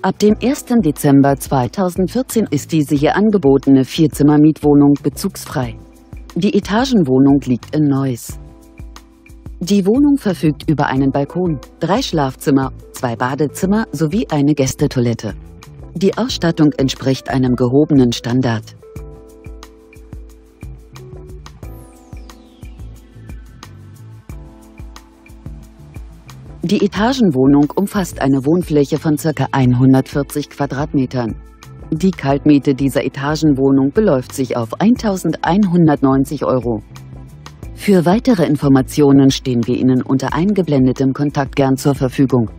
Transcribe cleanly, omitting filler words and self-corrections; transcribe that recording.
Ab dem 1. Dezember 2014 ist diese hier angebotene 4-Zimmer-Mietwohnung bezugsfrei. Die Etagenwohnung liegt in Neuss. Die Wohnung verfügt über einen Balkon, 3 Schlafzimmer, 2 Badezimmer sowie eine Gästetoilette. Die Ausstattung entspricht einem gehobenen Standard. Die Etagenwohnung umfasst eine Wohnfläche von ca. 140 Quadratmetern. Die Kaltmiete dieser Etagenwohnung beläuft sich auf 1.190 €. Für weitere Informationen stehen wir Ihnen unter eingeblendetem Kontakt gern zur Verfügung.